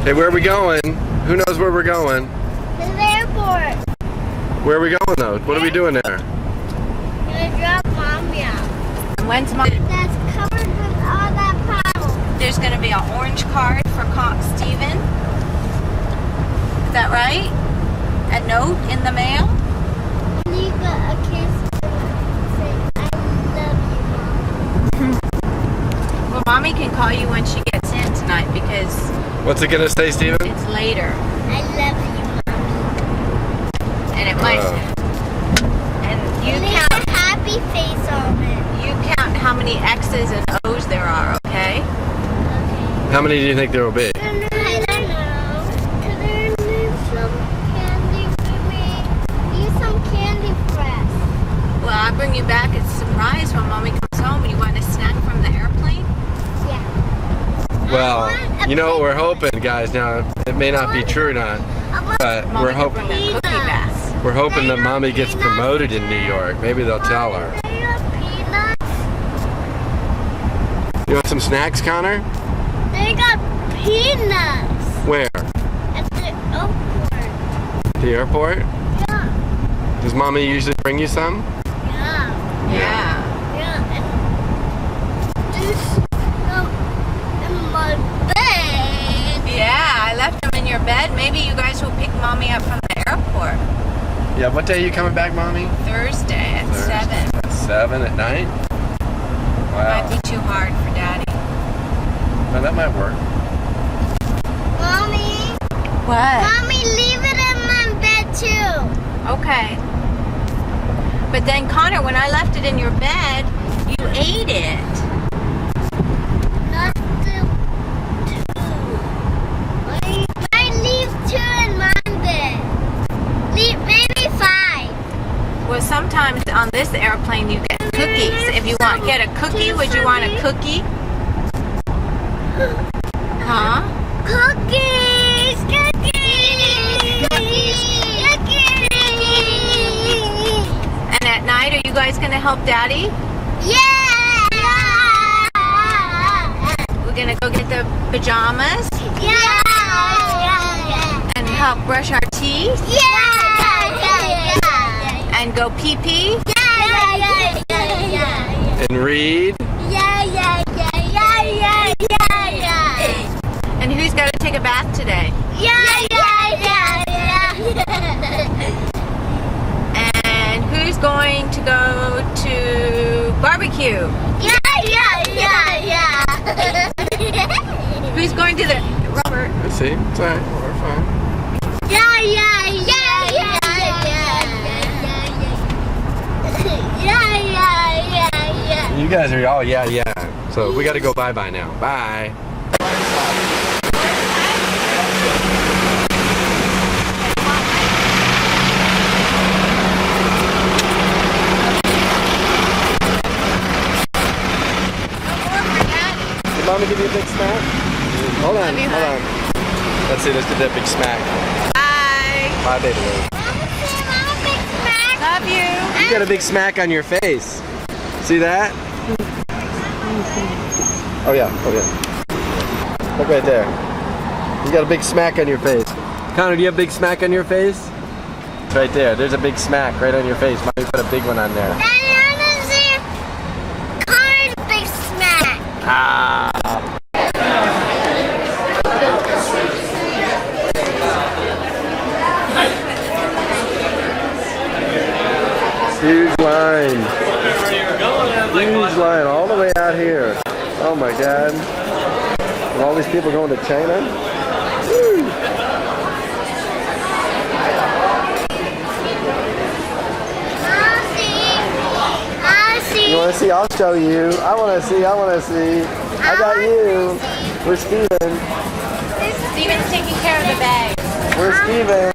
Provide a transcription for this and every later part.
Hey, where are we going? Who knows where we're going? To the airport. Where are we going though? What are we doing there? Gonna drop Mommy out. When's Mom? That's covered with all that powder. There's going to be an orange card for Steven. Is that right? A note in the mail? And you got a kiss saying, I love you, Mom. Well, Mommy can call you when she gets in tonight because What's it gonna say, Steven? it's later. I love you, Mommy. And it might. And you And there's count. a happy face on it. You count how many X's and O's there are, okay? Okay. How many do you think there will be? I don't know. Could there be some candy for me? Use some candy press. Well, I'll bring you back a surprise when Mommy comes home. You want a snack from the airplane? Yeah. Well, you know what we're hoping, guys. Now it may not be true or not, but Mommy we're can bring hoping a cookie back. we're hoping that Mommy gets promoted in New York. Maybe they'll tell her. They got peanuts. You want some snacks, Connor? They got peanuts Where? at the airport. The airport? Yeah. Does Mommy usually bring you some? Yeah. Yeah. Yeah. And there's some in my bed. Yeah, I left them in your bed. Maybe you guys will pick Mommy up from the airport Yeah. What day are you coming back, Mommy? Thursday at 7. At 7 at night? Might Wow. be too hard for Daddy. Well, that might work. Mommy. What? Mommy, leave it in my bed too. Okay. But then, Connor, when I left it in your bed, you ate it. Not the two. I leave two in my bed. Leave maybe 5. Well, sometimes on this airplane you get cookies. If you get a cookie, would you want a cookie? Huh? Cookies! Cookies! Cookies! Cookies! And at night, are you guys going to help Daddy? Yeah! We're going to go get the pajamas Yeah! and help brush our teeth Yeah! and go pee-pee. And read. And who's got to take a bath today? And who's going to go to barbecue? Who's going to the... Robert. Let's see. It's alright. We're fine. You guys are all yeah. So we got to go bye-bye now. Bye. Did Mommy give you a big smack? Hold on. Let's see. Let's do that big smack. Bye. Bye, baby. Love you. You got a big smack on your face. See that? Oh yeah. Look right there. You got a big smack on your face. Connor, do you have a big smack on your face? It's right there. There's a big smack right on your face. Mommy put a big one on there. Ah. Huge line. Huge line all the way out here. Oh my God. And all these people going to China. Woo. You want to see? I'll show you. I want to see. I got you. We're Steven. Steven's taking care of the bag. We're Steven.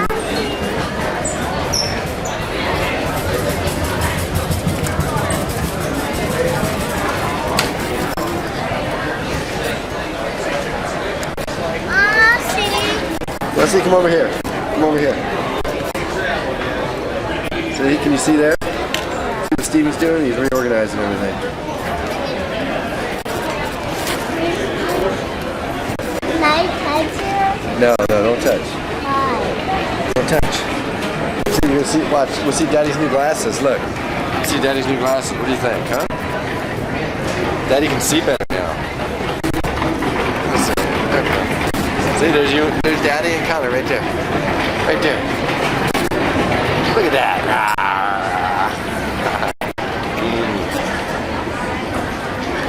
Leslie, come over here. Come over here. See, can you see there? See what Steven's doing? He's reorganizing everything. No, don't touch. Why? Don't touch. See, you'll see, watch. We'll see Daddy's new glasses. Look. See Daddy's new glasses. What do you think, huh? Daddy can see better now. See, there's you. There's Daddy and Connor right there. Right there. Look at that.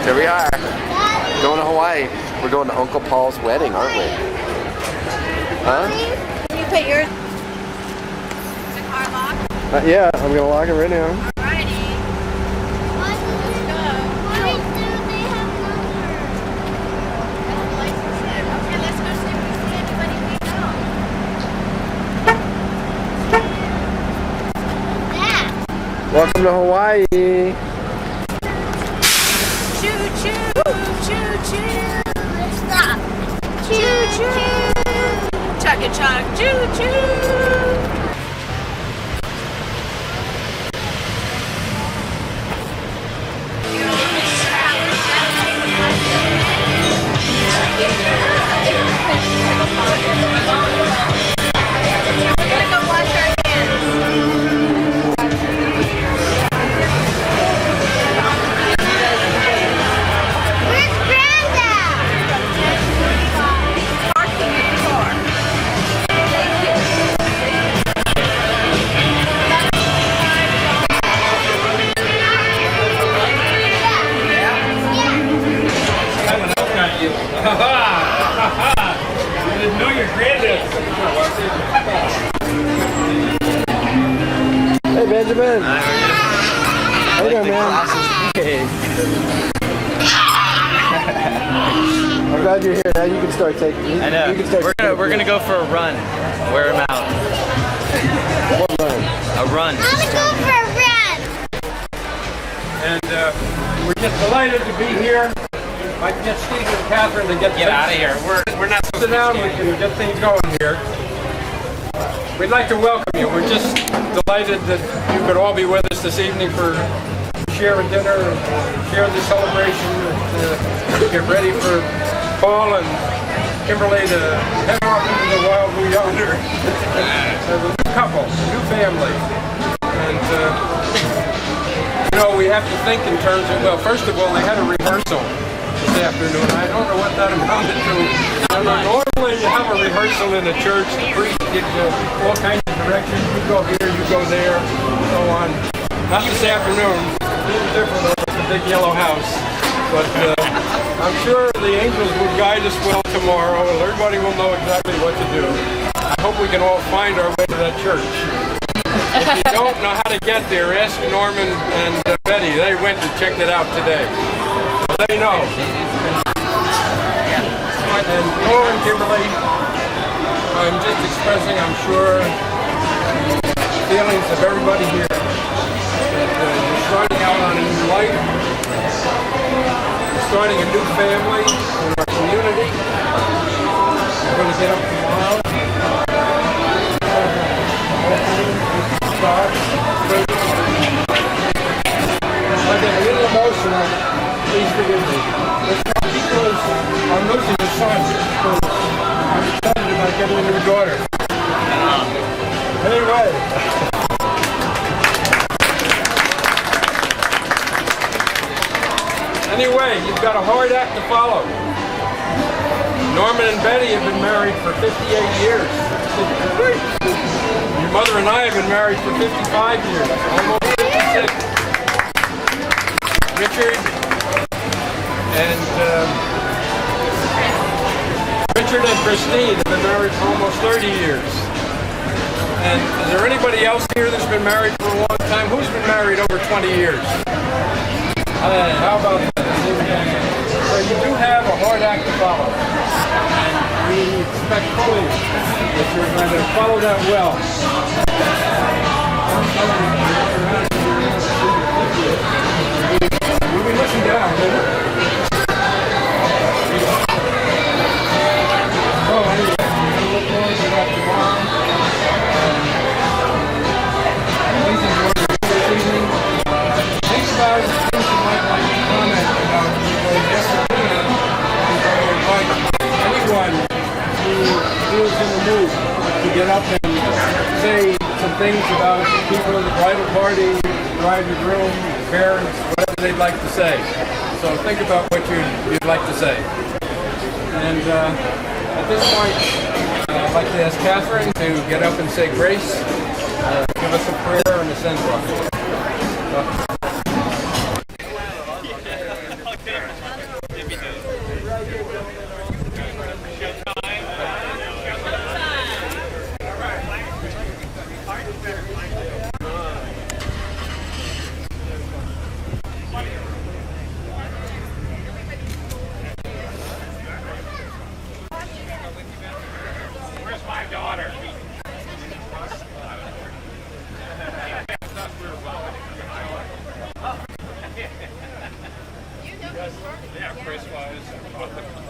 Here we are. Daddy. Going to Hawaii. We're going to Uncle Paul's wedding, aren't we? Huh? Can you put yours in the car lock? Yeah, I'm gonna lock it right now. Alrighty. Why do they have numbers? That's the license plate. Okay, let's go see if we see anybody we know. That. Welcome to Hawaii. Choo choo, choo choo. Stop. Choo choo. Chuck a chuck, choo choo. Gotta go wash our hands. Where's Granddad? Parking in the car. Someone else got you. I didn't know your granddad. Hey Benjamin. How you doing, man? I'm glad you're here. Now you can start taking. I know. You can start We're gonna go for a run. Wear them out. What run? A run. I'm gonna go for a run. And we're just delighted to be here. I can get Steve and Catherine to get Get out of here. We're not supposed Sit down, we can get things going here. We'd like to welcome you. We're just delighted that you could all be with us this evening for share a dinner, and share the celebration, get ready for Paul and Kimberly to head off into the wild blue yonder as a new couple, a new family. And you know, we have to think in terms of, well, first of all, they had a rehearsal this afternoon. I don't know what that amounted to. Normally you have a rehearsal in a church, the priest gives you all kinds of directions. You go here, you go there, so on. Not this afternoon. A little different over at the big yellow house. But I'm sure the angels will guide us well tomorrow and everybody will know exactly what to do. I hope we can all find our way to that church. If you don't know how to get there, ask Norman and Betty. They went and checked it out today. So they know. And Nora and Kimberly, I'm just expressing, I'm sure, feelings of everybody here. That you're starting out on a new life. You're starting a new family in our community. We're going to get up tomorrow. I get a little emotional. Please forgive me. It's not because I'm losing a son. I'm excited about getting a new daughter. Anyway. Anyway, you've got a hard act to follow. Norman and Betty have been married for 58 years. Your mother and I have been married for 55 years, almost 56. Richard and Christine have been married for almost 30 years. And is there anybody else here that's been married for a long time? Who's been married over 20 years? How about that? So you do have a hard act to follow. And we expect fully that you're going to follow that well. We'll be looking down, so anyway, we look forward to that tomorrow. Please enjoy your this evening. Think about things you might like to comment about because yesterday I'm going to invite anyone who feels is in the mood to get up and say some things about people in the bridal party, bride and groom, parents, whatever they'd like to say. So think about what you'd like to say. And at this point, I'd like to ask Catherine to get up and say grace, give us a prayer and a send off. Where's my daughter? Yeah, price-wise.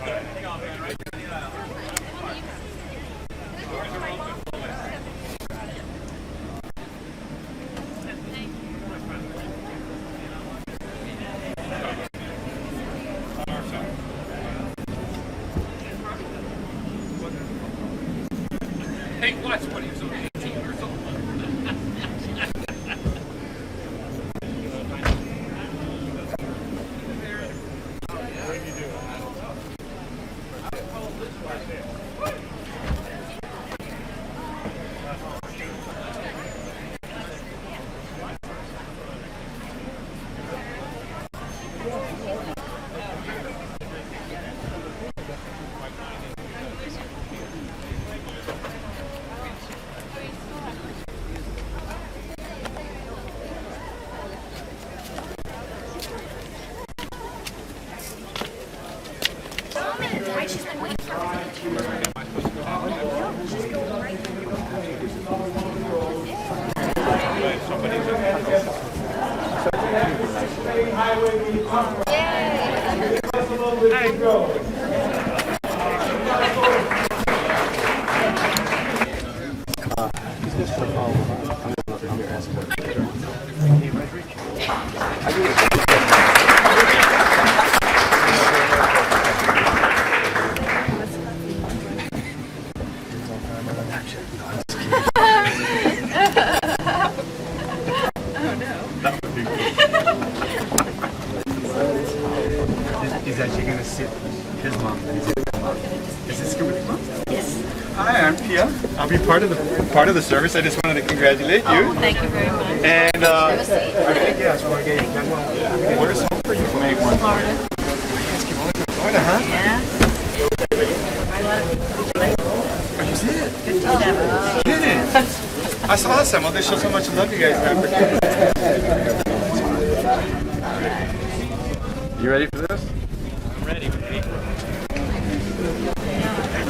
Hang on, man, right? Hey, watch what he was only 18 years old. He's actually going to sit his mom. Is this good with your mom? Yes. Hi, I'm Pia. I'll be part of the service. I just wanted to congratulate you. Oh, thank you very much. And I think where's home for you? Make one. Florida, huh? Yeah. Oh, you see it? Kidding. That's awesome. Well, they show so much love you guys have for kids. You ready for this? I'm ready.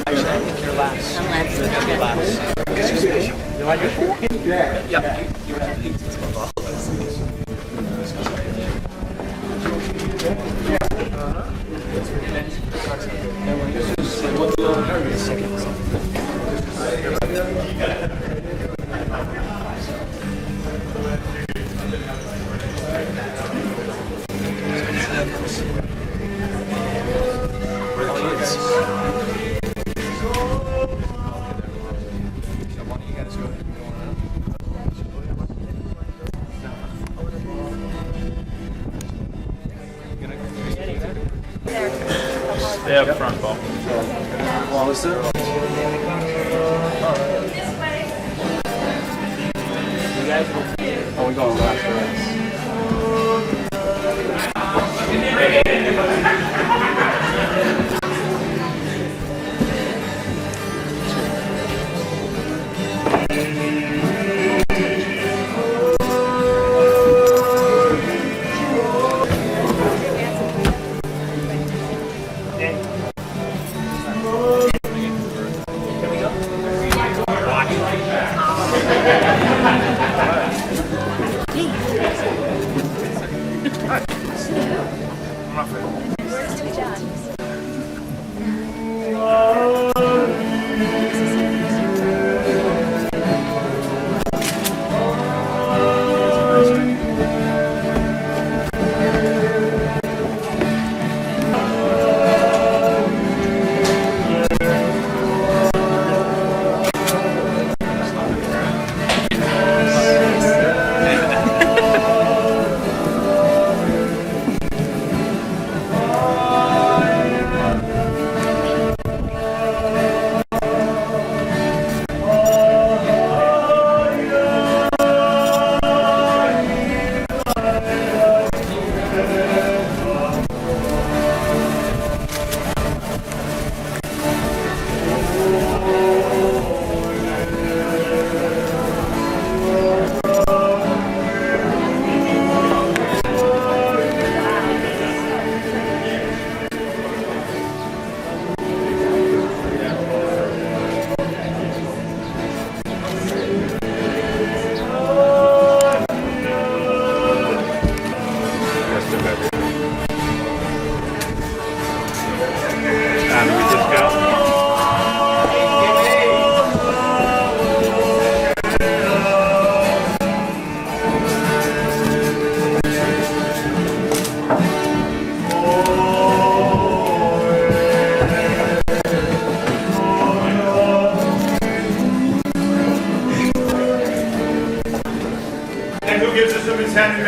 Actually, I think you're last. I'm last. You're last. You like it? Yeah. Stay up front, Paul. Oh, we're going last.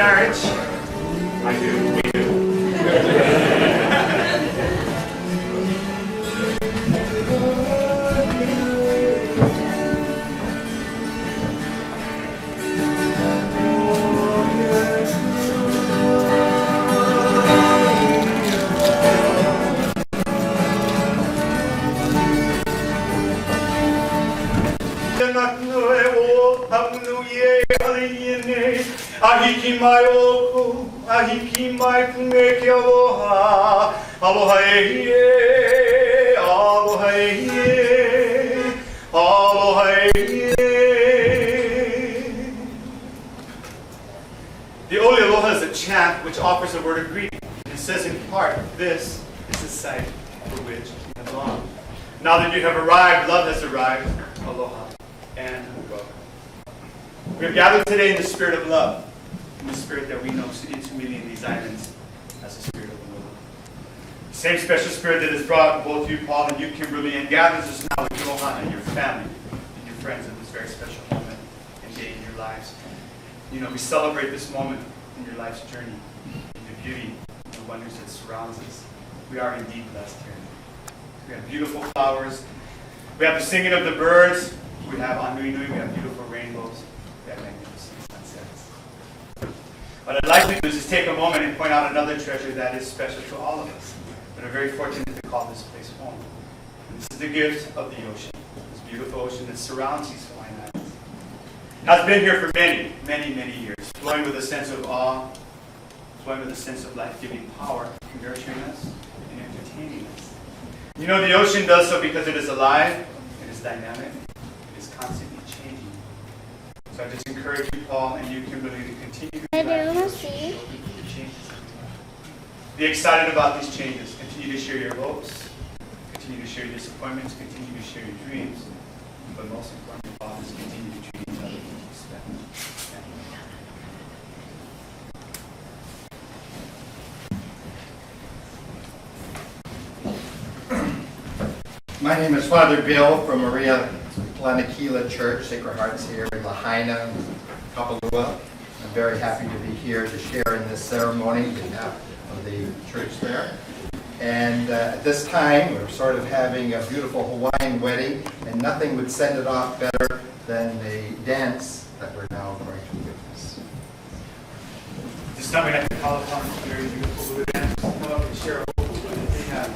marriage? I do. We do. The Oli Aloha is a chant which offers a word of greeting. It says in part, this is the site for which we have longed. Now that you have arrived, love has arrived. Aloha and welcome. We have gathered today in the spirit of love, in the spirit that we know intimately in these islands as the spirit of aloha. The same special spirit that has brought both you, Paul, and you, Kimberly, and gathers us now with Johan and your family and your friends at this very special moment and day in your lives. You know, we celebrate this moment in your life's journey, in the beauty and the wonders that surrounds us. We are indeed blessed here. We have beautiful flowers. We have the singing of the birds. We have on Nui Nui, we have beautiful rainbows. We have magnificent sunsets. What I'd like to do is just take a moment and point out another treasure that is special to all of us. We're very fortunate to call this place home. And this is the gift of the ocean, this beautiful ocean that surrounds these Hawaiian Islands. Has been here for many, many, many years, flowing with a sense of awe, flowing with a sense of life-giving power, nurturing us and entertaining us. You know, the ocean does so because it is alive, it is dynamic, it is constantly changing. So I just encourage you, Paul, and you, Kimberly, to continue to be excited about these changes. Continue to share your hopes, continue to share your disappointments, continue to share your dreams, but most importantly, Paul, is continue to treat each other with respect. My name is Father Bill from Maria Lanakila Church, Sacred Hearts here in Lahaina, Kapalua. I'm very happy to be here to share in this ceremony on behalf of the church there. And at this time, we're sort of having a beautiful Hawaiian wedding, and nothing would send it off better than the dance that we're now going to witness. This time we have to call upon the very beautiful Buddha dance. Come up and share a hope that they have.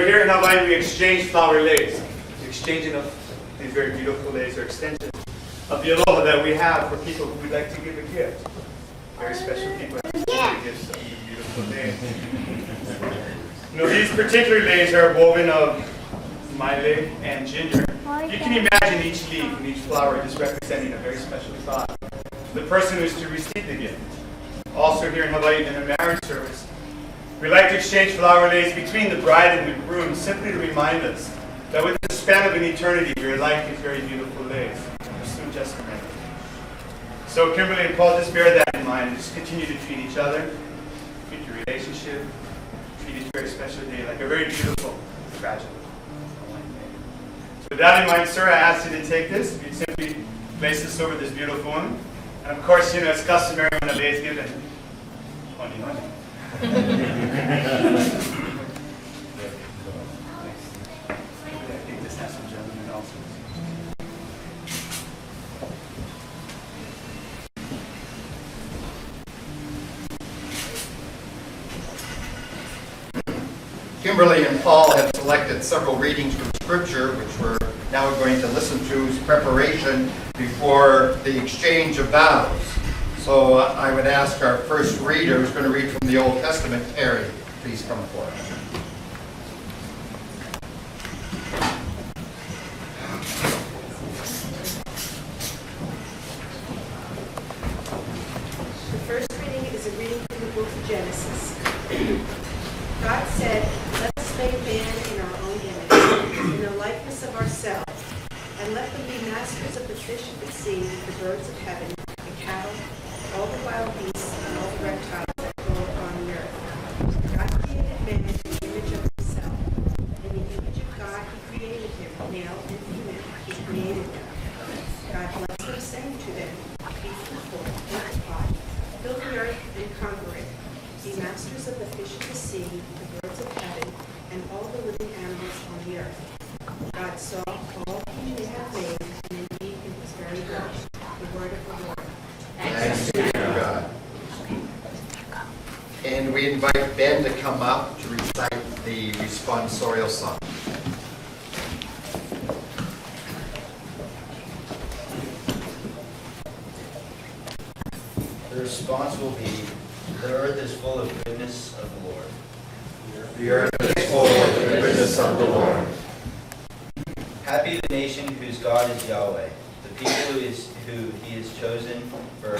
here in Hawaii, we exchange flower leis. The exchanging of these very beautiful leis or extensions of the aloha that we have for people who would like to give a gift. Very special people have to give some beautiful leis. You know, these particular leis are woven of maile and ginger. You can imagine each leaf and each flower just representing a very special thought. The person who is to receive the gift. Also here in Hawaii, in a marriage service, we like to exchange flower leis between the bride and the groom, simply to remind us that within the span of an eternity, we are like these very beautiful leis. We're soon just married. So Kimberly and Paul, just bear that in mind. Just continue to treat each other, treat your relationship, treat each very special day like a very beautiful, fragile. So with that in mind, sir, I ask you to take this. You simply place this over this beautiful one. And of course, you know, it's customary when a lei is given. Honey, honey. I think this has some gentlemen also. Kimberly and Paul have selected several readings from Scripture, which we're now going to listen to as preparation before the exchange of vows. So I would ask our first reader, who's going to read from the Old Testament, Terry, please come forward. The first reading is a reading from the book of Genesis. God said, "Let us make man in our own image, in the likeness of ourselves, and let them be masters of the fish of the sea, the birds of heaven, the cattle, all the wild beasts, and all the reptiles that go upon the earth." God created man in the image of himself. In the image of God he created him, male and female he created them. God blessed them, saying to them, "Be fruitful, multiply, fill the earth and conquer it. Be masters of the fish of the sea, the birds of heaven, and all the living animals on the earth." God saw all he had made, and indeed it was very good. The word of the Lord. Thanks be to God. And we invite Ben to come up to recite the responsorial song. The response will be, "The earth is full of goodness of the Lord." The earth is full of the goodness of the Lord. Happy the nation whose God is Yahweh, the people who he has chosen for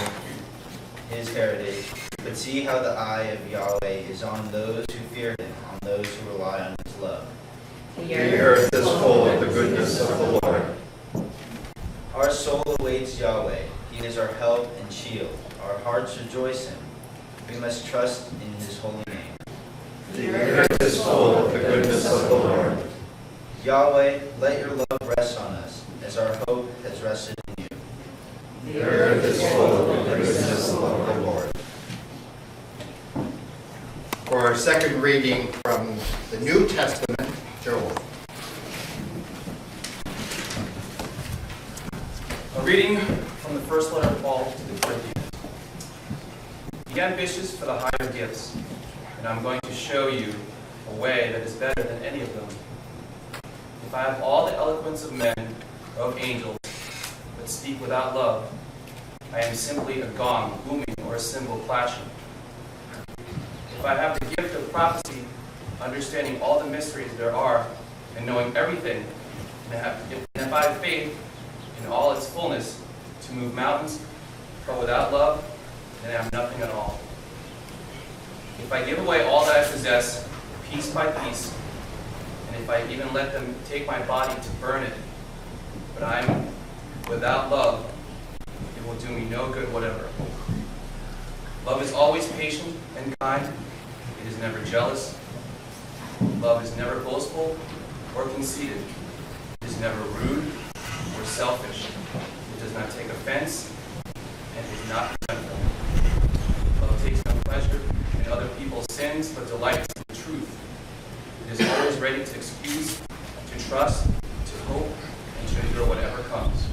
his heritage. But see how the eye of Yahweh is on those who fear him, on those who rely on his love. The earth is full of the goodness of the Lord. Our soul awaits Yahweh. He is our help and shield. Our hearts rejoice in him. We must trust in his holy name. The earth is full of the goodness of the Lord. Yahweh, let your love rest on us, as our hope has rested in you. The earth is full of the goodness of the Lord. For our second reading from the New Testament, Joel. A reading from the first letter of Paul to the Corinthians. Be ambitious for the higher gifts, and I'm going to show you a way that is better than any of them. If I have all the eloquence of men, of angels, but speak without love, I am simply a gong booming or a cymbal clashing. If I have the gift of prophecy, understanding all the mysteries there are, and knowing everything, and if I have faith in all its fullness to move mountains, but without love, then I have nothing at all. If I give away all that I possess, piece by piece, and if I even let them take my body to burn it, but I'm without love, it will do me no good whatever. Love is always patient and kind. It is never jealous. Love is never boastful or conceited. It is never rude or selfish. It does not take offense and is not resentful. Love takes no pleasure in other people's sins, but delights in the truth. It is always ready to excuse, to trust, to hope, and to endure whatever comes.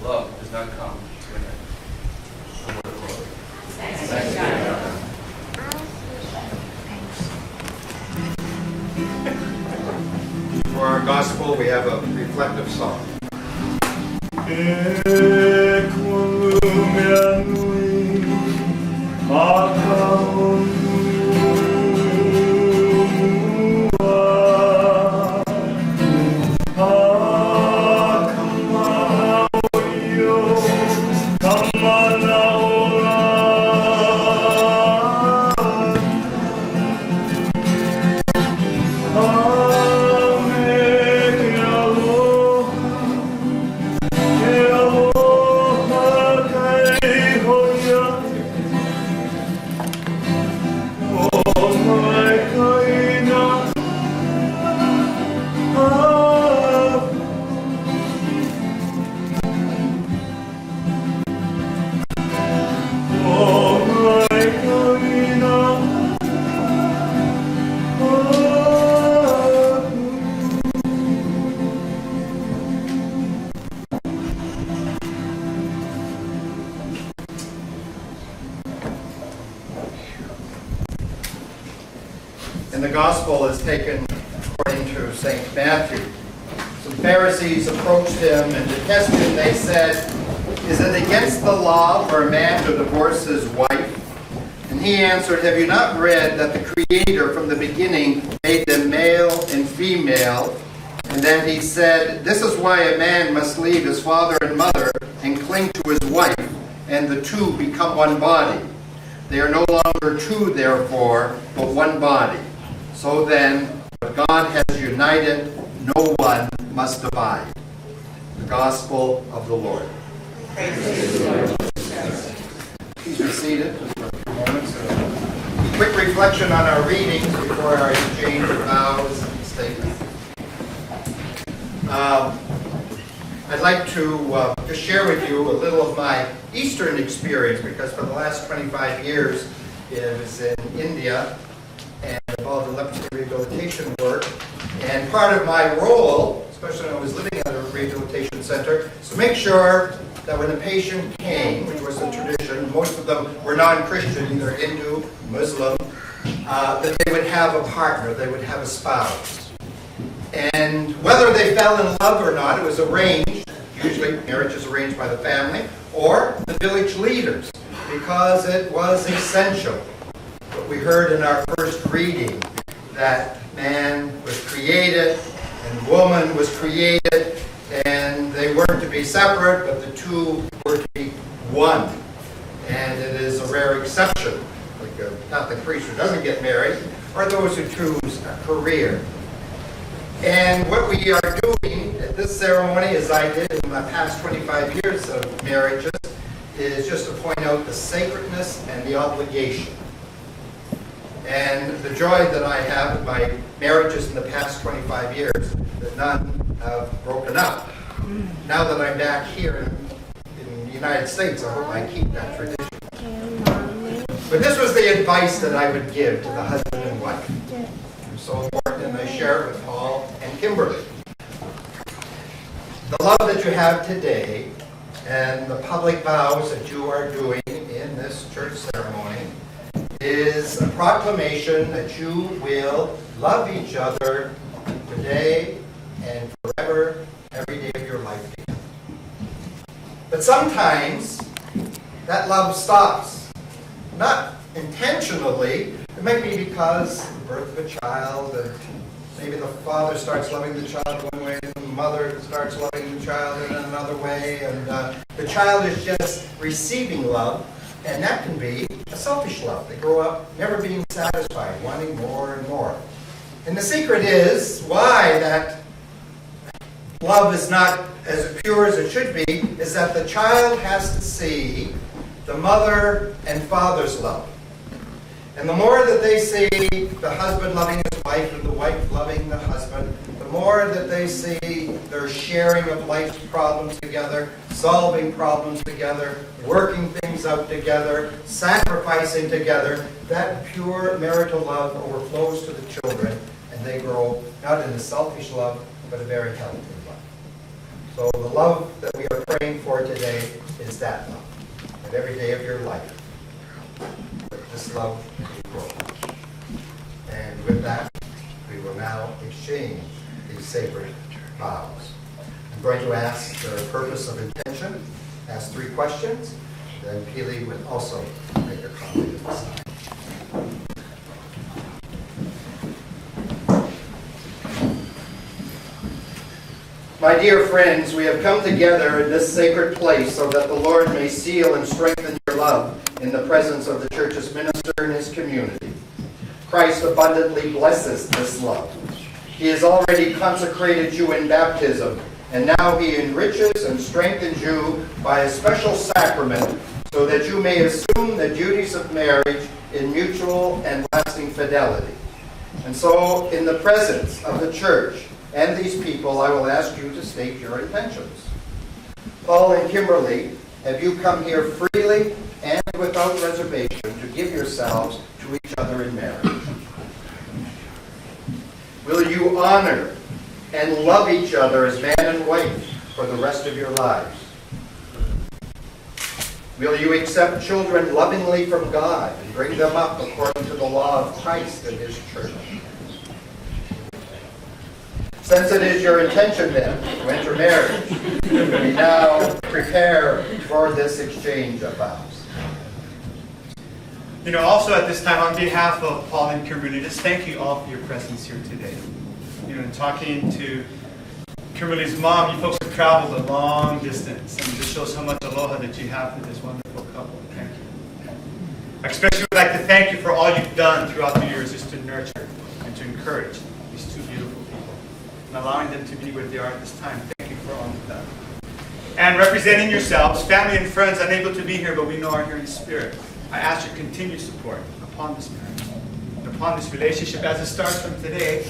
Love does not come to an end. The word of the Lord. Thanks be to God. For our gospel, we have a reflective song. And the gospel is taken according to St. Matthew. Some Pharisees approached him, and to test him they said, "Is it against the law for a man to divorce his wife?" And he answered, "Have you not read that the Creator from the beginning made them male and female?" And then he said, "This is why a man must leave his father and mother and cling to his wife, and the two become one body. They are no longer two, therefore, but one body. So then, what God has united, no one must divide." The Gospel of the Lord. Please be seated for a few moments. A quick reflection on our readings before our exchange of vows and statements. I'd like to just share with you a little of my Eastern experience, because for the last 25 years it was in India and involved in leprosy rehabilitation work. And part of my role, especially when I was living at a rehabilitation center, is to make sure that when a patient came, which was the tradition, most of them were non-Christian, either Hindu, Muslim, that they would have a partner, they would have a spouse. And whether they fell in love or not, it was arranged. Usually marriage is arranged by the family or the village leaders, because it was essential. What we heard in our first reading, that man was created and woman was created, and they weren't to be separate, but the two were to be one. And it is a rare exception, like a Catholic priest who doesn't get married, or those who choose a career. And what we are doing at this ceremony, as I did in my past 25 years of marriages, is just to point out the sacredness and the obligation. And the joy that I have in my marriages in the past 25 years, that none have broken up. Now that I'm back here in the United States, I hope I keep that tradition. But this was the advice that I would give to the husband and wife. It's so important, and I share it with Paul and Kimberly. The love that you have today and the public vows that you are doing in this church ceremony is a proclamation that you will love each other today and forever, every day of your life. But sometimes that love stops. Not intentionally. It might be because of the birth of a child, and maybe the father starts loving the child one way, and the mother starts loving the child in another way, and the child is just receiving love, and that can be a selfish love. They grow up never being satisfied, wanting more and more. And the secret is why that love is not as pure as it should be, is that the child has to see the mother and father's love. And the more that they see the husband loving his wife and the wife loving the husband, the more that they see their sharing of life's problems together, solving problems together, working things out together, sacrificing together, that pure marital love overflows to the children, and they grow not in a selfish love, but a very healthy love. So the love that we are praying for today is that love, that every day of your life, this love will grow. And with that, we will now exchange these sacred vows. I'm going to ask the purpose of intention, ask 3 questions, then Pili would also make a comment at the side. My dear friends, we have come together in this sacred place so that the Lord may seal and strengthen your love in the presence of the church's minister and his community. Christ abundantly blesses this love. He has already consecrated you in baptism, and now he enriches and strengthens you by a special sacrament so that you may assume the duties of marriage in mutual and lasting fidelity. And so, in the presence of the church and these people, I will ask you to state your intentions. Paul and Kimberly, have you come here freely and without reservation to give yourselves to each other in marriage? Will you honor and love each other as man and wife for the rest of your lives? Will you accept children lovingly from God and bring them up according to the law of Christ and his church? Since it is your intention then to enter marriage, we now prepare for this exchange of vows. You know, also at this time, on behalf of Paul and Kimberly, just thank you all for your presence here today. You know, in talking to Kimberly's mom, you folks have traveled a long distance, and this shows how much aloha that you have for this wonderful couple. Thank you. I especially would like to thank you for all you've done throughout the years just to nurture and to encourage these 2 beautiful people and allowing them to be where they are at this time. Thank you for all you've done. And representing yourselves, family and friends unable to be here, but we know are here in spirit, I ask your continued support upon this marriage, and upon this relationship as it starts from today.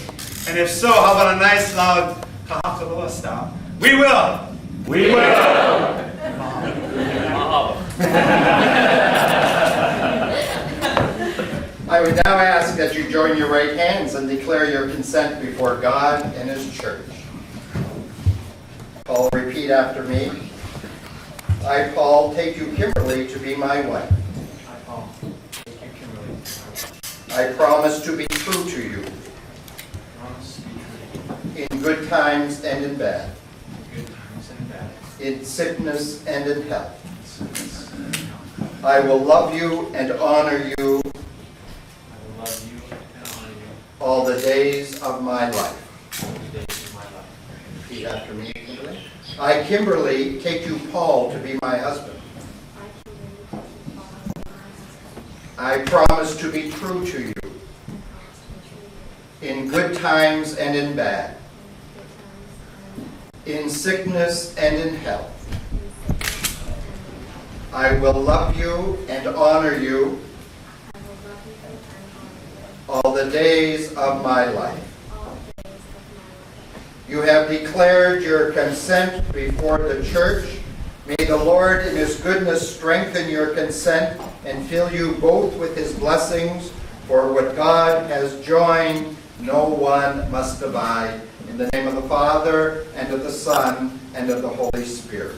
And if so, how about a nice loud kahakaloa style? We will. We will. I would now ask that you join your right hands and declare your consent before God and his church. Paul, repeat after me. I, Paul, take you, Kimberly, to be my wife. I, Paul, take you, Kimberly. I promise to be true to you Promise to be true to you in good times and in bad, in good times and bad, in sickness and in health. sickness and health. I will love you and honor you I will love you and honor you all the days of my life. all the days of my life. Repeat after me, Kimberly. I, Kimberly, take you, Paul, to be my husband. I promise to be true to you in good times and in bad, in sickness and in health. I will love you and honor you all the days of my life. You have declared your consent before the church. May the Lord in his goodness strengthen your consent and fill you both with his blessings, for what God has joined, no one must divide. In the name of the Father, and of the Son, and of the Holy Spirit.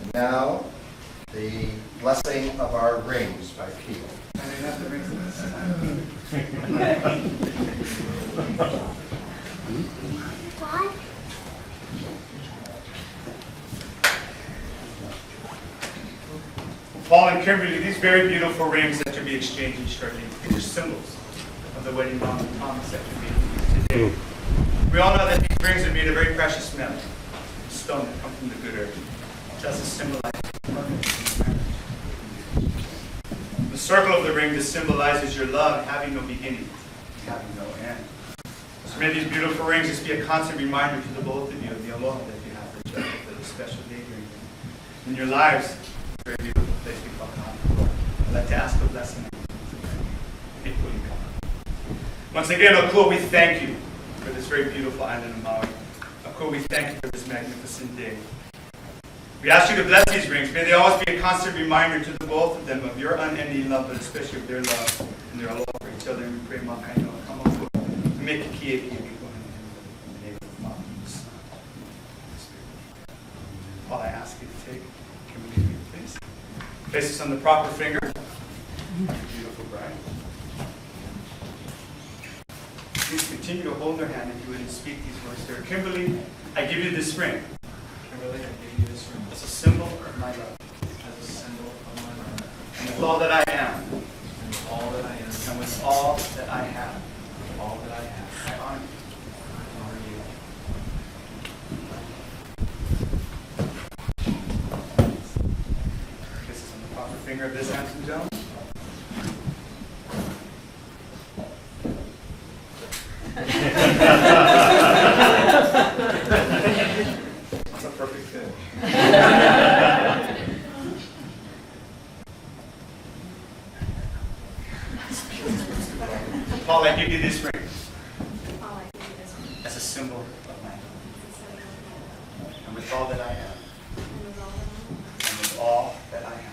And now, the blessing of our rings by Peel. What? Paul and Kimberly, these very beautiful rings that you'll be exchanging shortly, these are symbols of the wedding bond and promise that you'll be today. We all know that these rings are made of very precious metal, stone that come from the good earth, which has a symbolize the circle of the ring that symbolizes your love having no beginning, having no end. So may these beautiful rings just be a constant reminder to the both of you of the aloha that you have for each other for this special day in your lives. Very beautiful place we call Kahakaroa. I'd like to ask a blessing before you come. Once again, Akua, we thank you for this very beautiful island of Maui. Akua, we thank you for this magnificent day. We ask you to bless these rings. May they always be a constant reminder to the both of them of your unending love, but especially of their love and their aloha for each other. And we pray, Makaino, come on, and make a key in the name of the Father, and the Son, and the Spirit. All I ask you to take, can we give you please? Place this on the proper finger. Beautiful bride. Please continue to hold their hand if you would and speak these words to her. Kimberly, I give you this ring. Kimberly, I give you this ring As a symbol of my love. as a symbol of my love. And with all that I am. And with all that I am. And with all that I have. With all that I have. I honor you. I honor you. Kisses on the proper finger of this handsome gentleman. That's a perfect fit. Paul, I give you this ring as a symbol of my love. And with all that I am. And with all that I have.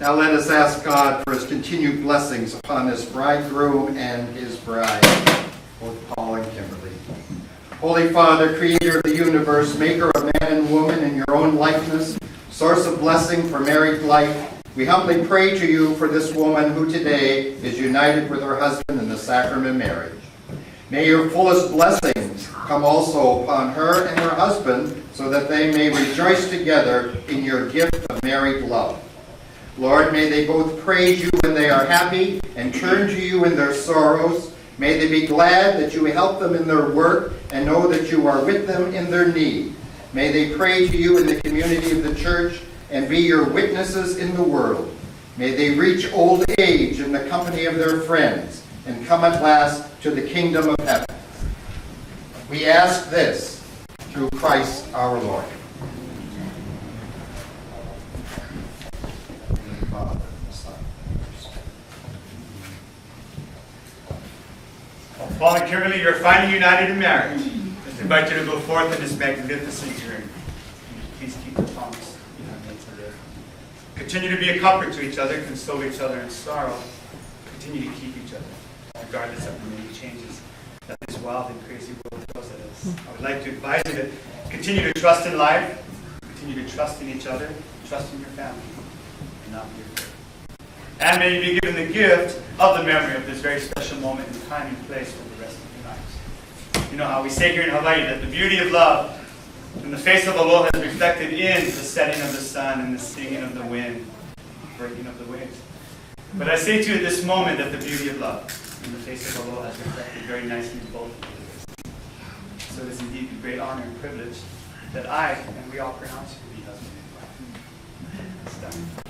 Now let us ask God for his continued blessings upon this bridegroom and his bride, both Paul and Kimberly. Holy Father, creator of the universe, maker of man and woman in your own likeness, source of blessing for married life, we humbly pray to you for this woman who today is united with her husband in the sacrament of marriage. May your fullest blessings come also upon her and her husband, so that they may rejoice together in your gift of married love. Lord, may they both praise you when they are happy and turn to you in their sorrows. May they be glad that you help them in their work and know that you are with them in their need. May they pray to you in the community of the church and be your witnesses in the world. May they reach old age in the company of their friends and come at last to the kingdom of heaven. We ask this through Christ our Lord. Paul and Kimberly, you're finally united in marriage. I invite you to go forth in this magnificent journey. Please keep the promise you have made to live. Continue to be a comfort to each other, console each other in sorrow. Continue to keep each other, regardless of the many changes that this wild and crazy world throws at us. I would like to advise you to continue to trust in life, continue to trust in each other, trust in your family, and not be afraid. And may you be given the gift of the memory of this very special moment in time and place for the rest of your lives. You know how we say here in Hawaii that the beauty of love in the face of the Lord has reflected in the setting of the sun and the singing of the wind, breaking of the waves. But I say to you at this moment that the beauty of love in the face of the Lord has reflected very nicely in both of you. So it is indeed a great honor and privilege that I and we all pronounce you to be husband and wife. It's done.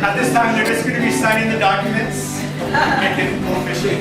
At this time, they're just going to be signing the documents. I can officially.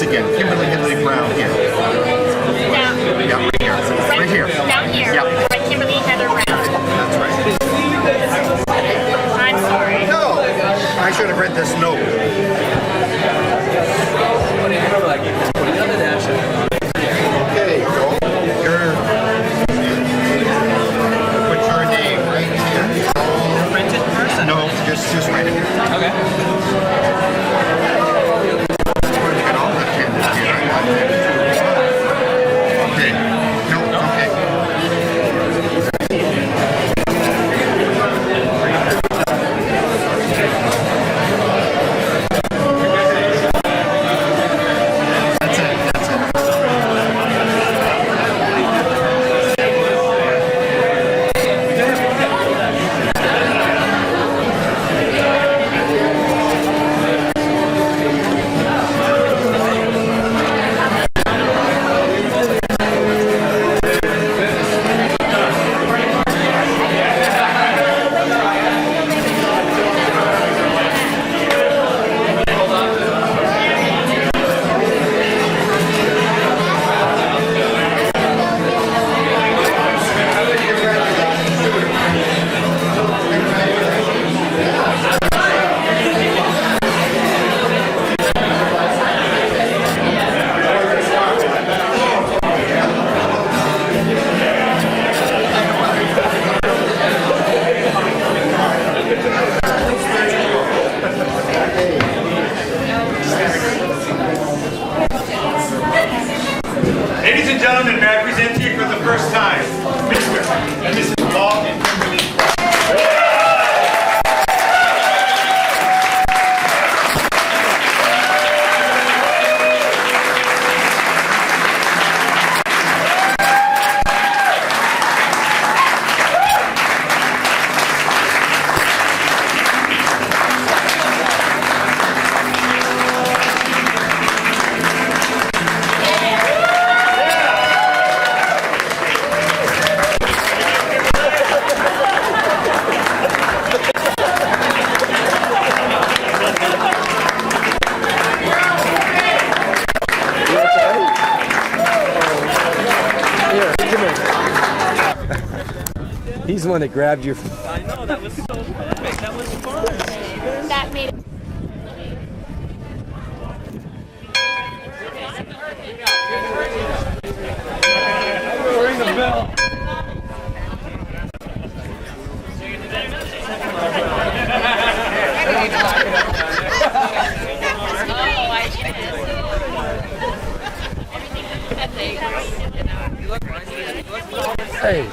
again. Kimberly Hillary Brown here. Down. Yeah, right here. Right here. Down here. Yeah. Like Kimberly Heather Brown. That's right. I'm sorry. No! I should have read this note. Okay, Joel. Put your name right here. Print it in person? No, just write it. Okay. Get all the tenders here. Okay. No, okay. That's it. That's it. Ladies and gentlemen, may I present to you for the first time, Mr. and Mrs. Paul and Kimberly. He's the one that grabbed you. I know, that was so perfect. That was fun. That made it. Ring the bell. Hey.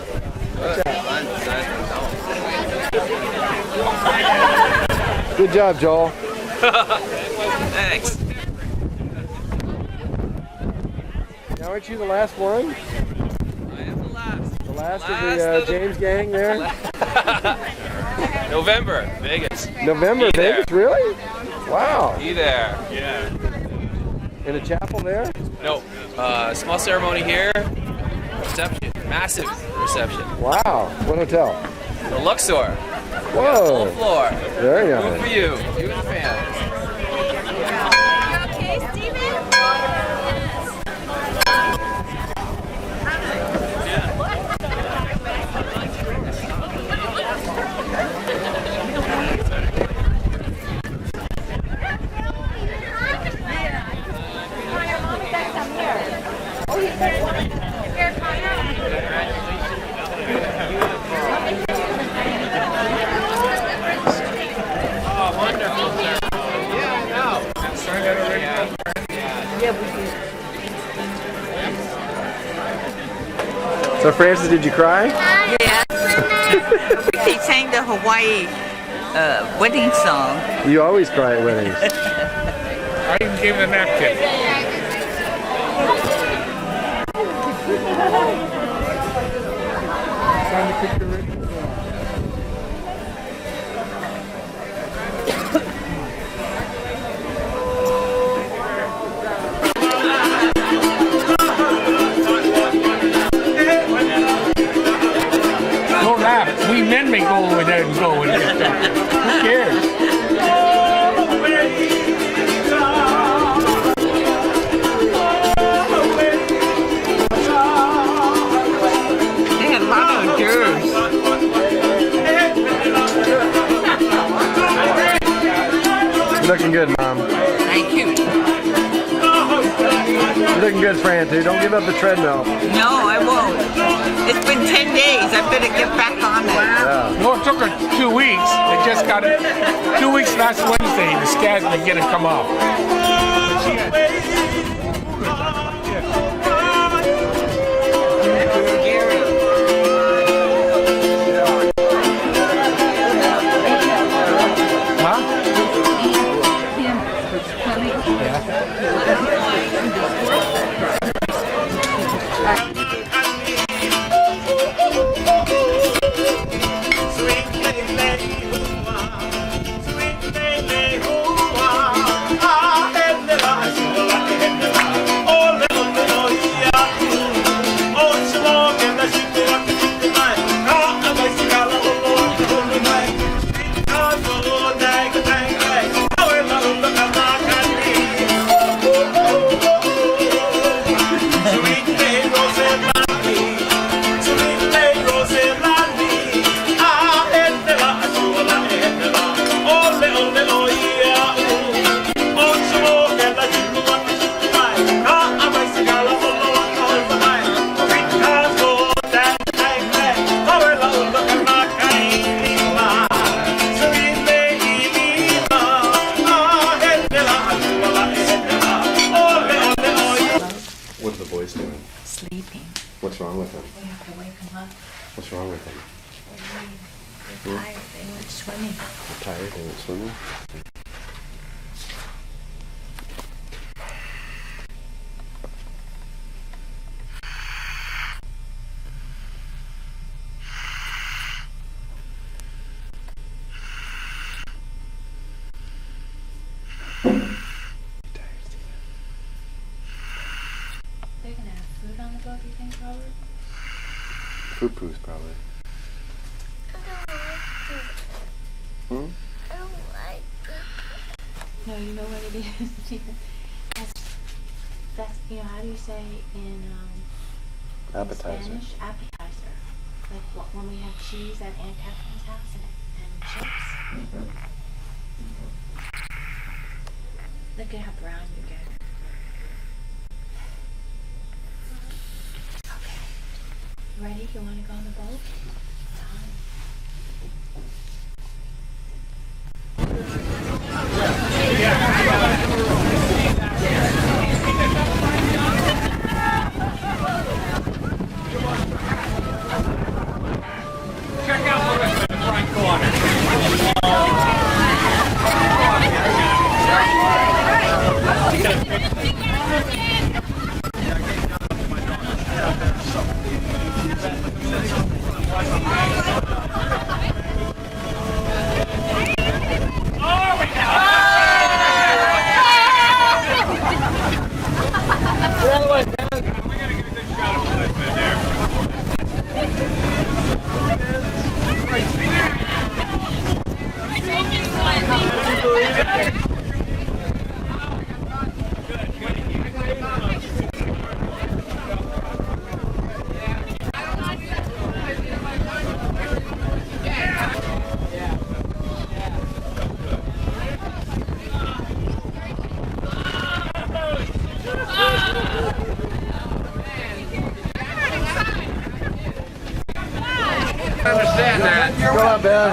Good job, Joel. Thanks. Now, aren't you the last one? I am the last. The last of Last the of the- James gang there? November, Vegas. November, Be there. Vegas? Really? Wow. Be there. In a chapel there? No, small ceremony here. Reception, massive reception. Wow. What hotel? The Luxor. Whoa. Full floor. Very Room nice. for you and your family. Okay, Steven? So, Francis, did you cry? Yeah. He sang the Hawaii wedding song. You always cry at weddings. I even gave him a napkin. Don't laugh. We men may go over there and go and get that. Who cares? looking good, Mom. Thank you. You're looking good, Fran, too. Don't give up the treadmill. No, I won't. It's been 10 days. I better get back on it. Yeah. No, it took her 2 weeks. They just got it 2 weeks last Wednesday. The scars to get it come off. What are the boys doing? Sleeping. What's wrong with them? We have to wake them up. What's wrong with them? They're tired. They went swimming. They're tired. They went swimming. They're gonna have food on the boat, you think, Robert? Food poos, probably. Hmm? I don't like it. No, you know what it is? that's, you know, how do you say in Appetizer. Spanish? Appetizer. Like when we have cheese at Aunt Catherine's house and chips. Look at how brown you get. Okay. Ready? You want to go on the boat? Done. Check out the rest of the front corner. Understand that. Go on, Ben.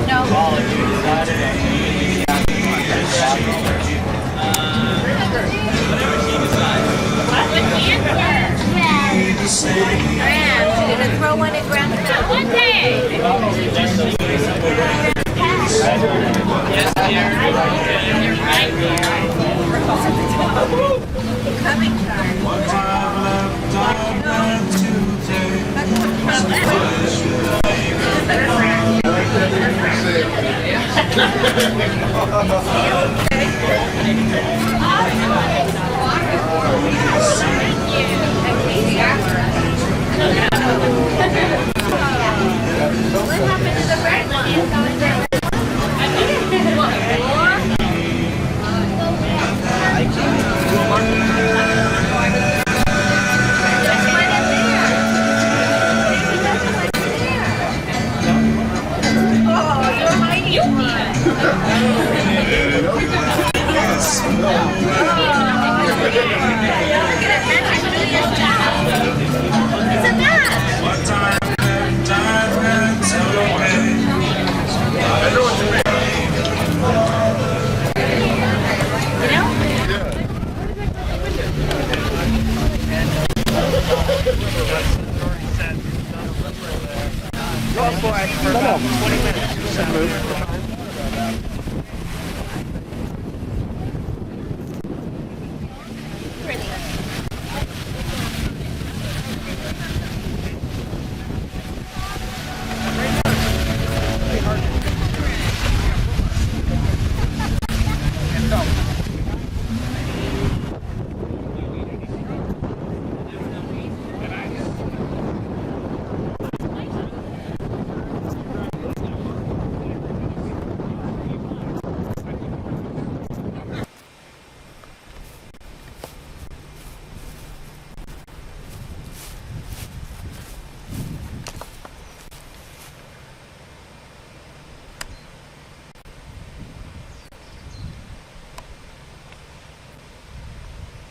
Not much. And go one in Grand Rapids. One day. Coming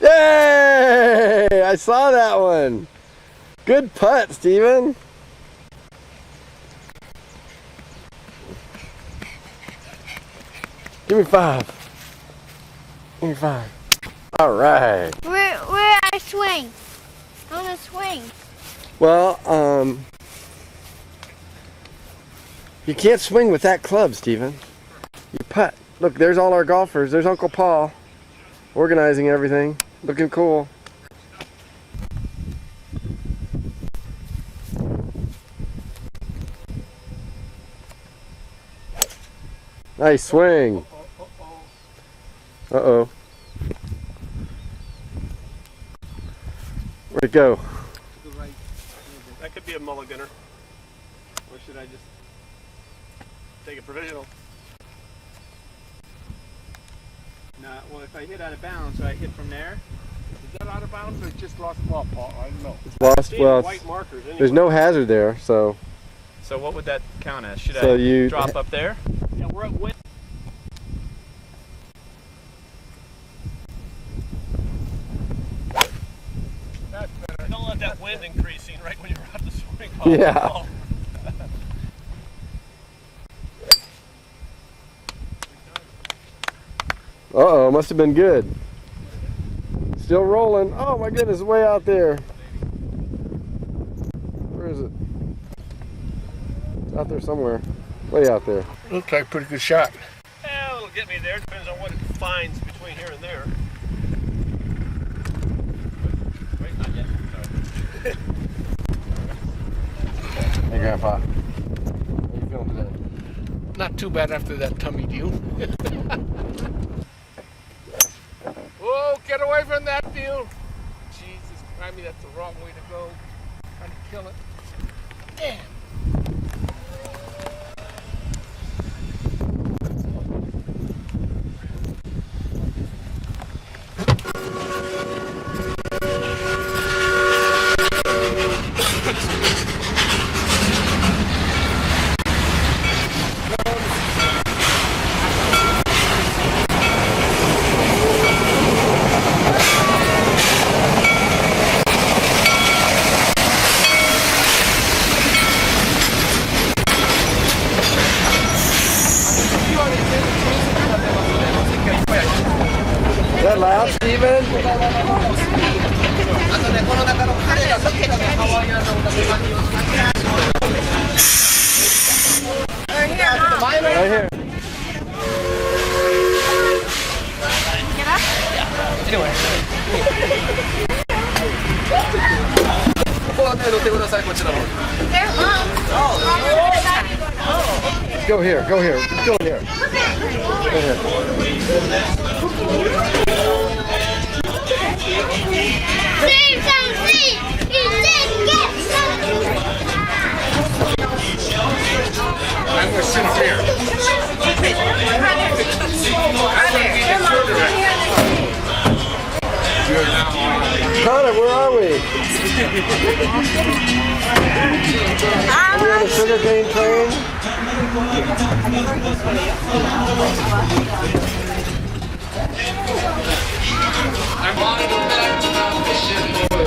Yay! I saw that one. Good putt, Steven. Give me 5. Give me 5. All right. Where I swing? I want to swing. Well, you can't swing with that club, Steven. You putt. Look, there's all our golfers. There's Uncle Paul organizing everything. Looking cool. Nice swing. Uh-oh. Where'd it go? That could be a mulliganer. Or should I just take a provisional? Nah, well, if I hit out of bounds, so I hit from there. Is that out of bounds or just lost the ball, Paul? I don't know. It's lost. Well, white markers anyway. There's no hazard there, so. So what would that count as? Should So I you drop up there? Yeah, we're at wind. That's better. Don't let that wind increasing right when you're about to swing off the Yeah. ball. Uh-oh, must have been good. Still rolling. Oh my goodness, way out there. Where is it? It's out there somewhere. Way out there. Looks like a pretty good shot. Well, it'll get me there. Depends on what it finds between here and there. Wait, not yet. Sorry. Hey, Grandpa. How you feeling today? Not too bad after that tummy deal. Whoa, get away from that deal. Jesus Christ, that's the wrong way to go. Trying to kill it. Damn. てください、こちらも。 They're Go here, go here, go here. Go here. Save some seeds! You did get some! I'm going to sit here. Connor, where are we? Are we on the sugarcane train? I'm on the back to my fishing boat.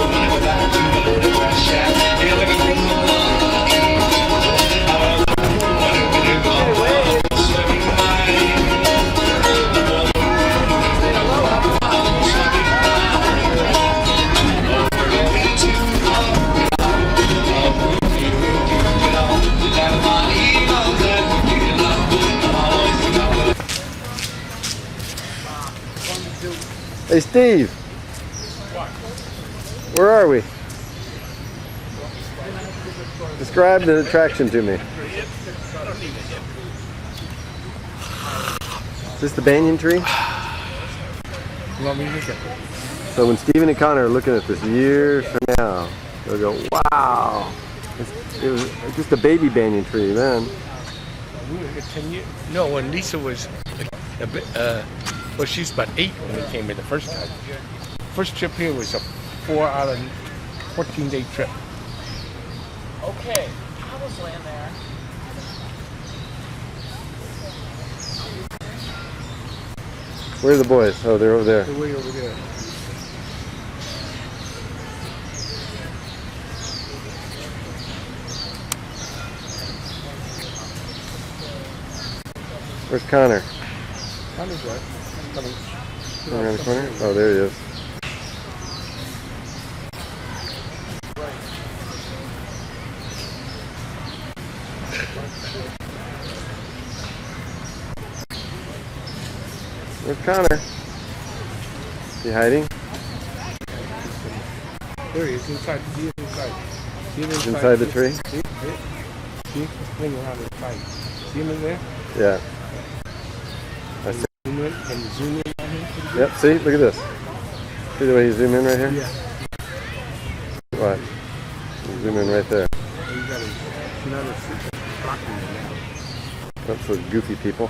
Hey Steve, where are we? Describe the attraction to me. Is this the banyan tree? So when Stephen and Connor are looking at this years from now, they'll go, wow, it was just a baby banyan tree then. No, when Lisa was a bit, well, she's about 8 when we came in the first time. First trip here was a 4 out of 14-day trip. Okay, I was laying there. Where are the boys? Oh, they're over there. They're way over there. Where's Connor? Connor's right. Coming. Around the corner? Oh, there he is. Where's Connor? Is he hiding? There he is, inside. See him inside. See him He's inside. inside the tree? See? See? Hang around inside. See him in there? Yeah. I see. Zoom in. Can you zoom in on him? Yep, see? Look at this. See the way you zoom in right here? Yeah. What? You zoom in right there. You got another blocking you now. That's those goofy people.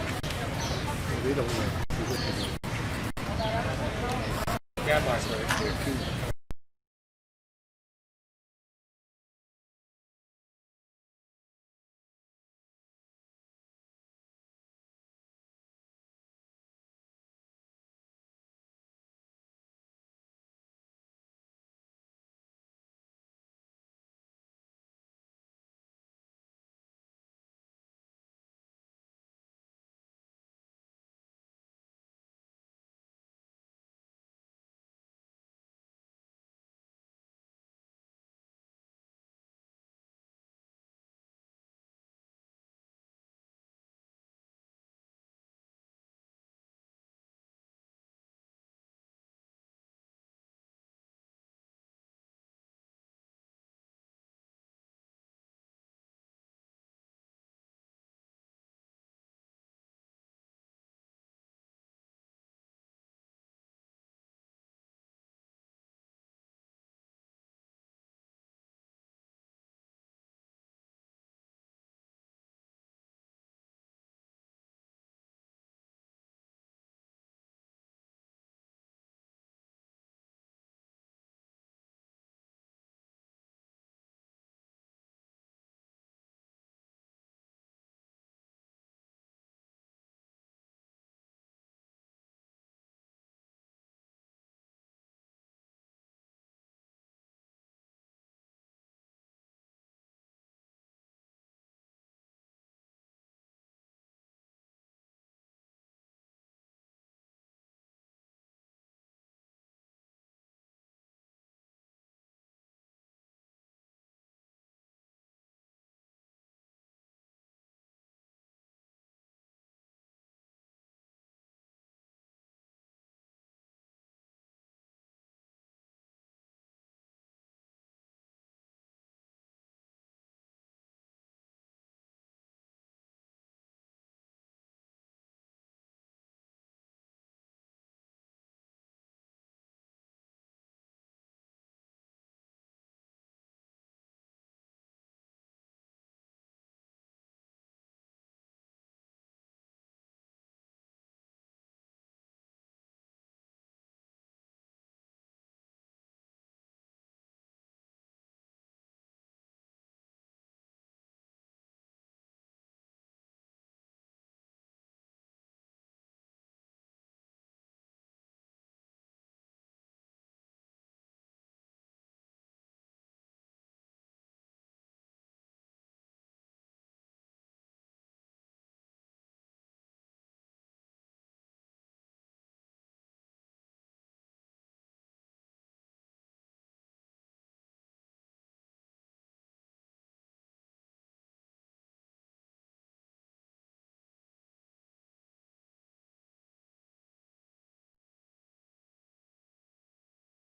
They don't know. Grandma's right there too.